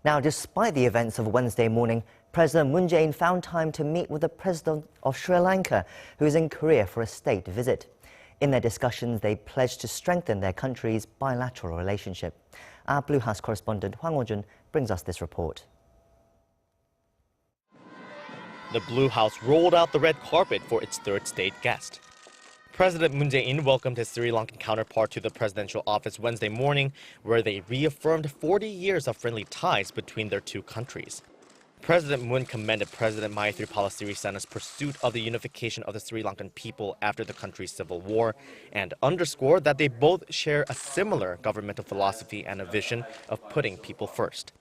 Now, despite the events of Wednesday morning, President Moon Jae-in found time to meet with the President of Sri Lanka, who is in Korea for a state visit. In their discussions, they pledged to strengthen their country's bilateral relationship. Our Blue House correspondent Hwang Hojun brings us this report. The Blue House rolled out the red carpet for its third state guest. President Moon Jae-in welcomed his Sri Lankan counterpart to the presidential office Wednesday morning, where they reaffirmed 40 years of friendly ties between their two countries. President Moon commended President Maithripala Sirisena's pursuit of the unification of the Sri Lankan people after the country's civil war, and underscored that they both share a similar governmental philosophy and a vision of putting people first.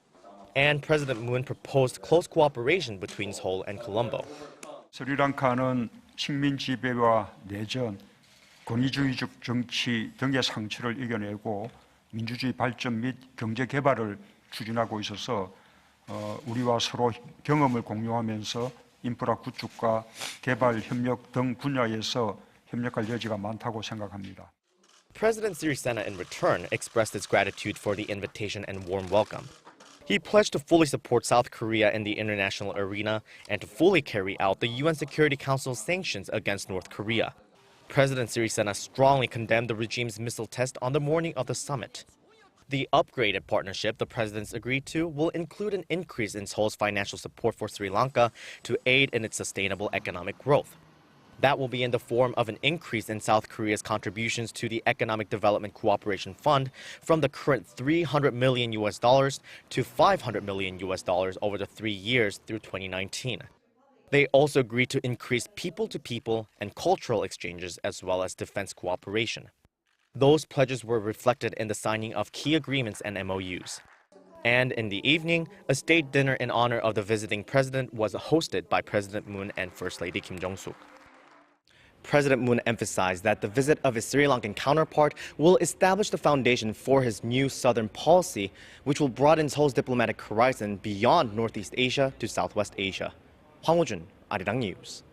And President Moon proposed close cooperation between Seoul and Colombo. 스리랑카는 식민 지배와 내전, 권위주의적 정치 등의 상처를 이겨내고 민주주의 발전 및 경제 개발을 추진하고 있어서 우리와 서로 경험을 공유하면서 인프라 구축과 개발 협력 등 분야에서 협력할 여지가 많다고 생각합니다. President Sirisena in return expressed his gratitude for the invitation and warm welcome. He pledged to fully support South Korea in the international arena and to fully carry out the UN Security Council's sanctions against North Korea. President Sirisena strongly condemned the regime's missile test on the morning of the summit. The upgraded partnership the presidents agreed to will include an increase in Seoul's financial support for Sri Lanka to aid in its sustainable economic growth. That will be in the form of an increase in South Korea's contributions to the Economic Development Cooperation Fund from the current $300 million to $500 million over the 3 years through 2019. They also agreed to increase people-to-people and cultural exchanges as well as defense cooperation. Those pledges were reflected in the signing of key agreements and MOUs. And in the evening, a state dinner in honor of the visiting president was hosted by President Moon and First Lady Kim Jong-suk. President Moon emphasized that the visit of his Sri Lankan counterpart will establish the foundation for his new southern policy, which will broaden Seoul's diplomatic horizon beyond Northeast Asia to Southwest Asia. Hwang Hojun, Arirang News.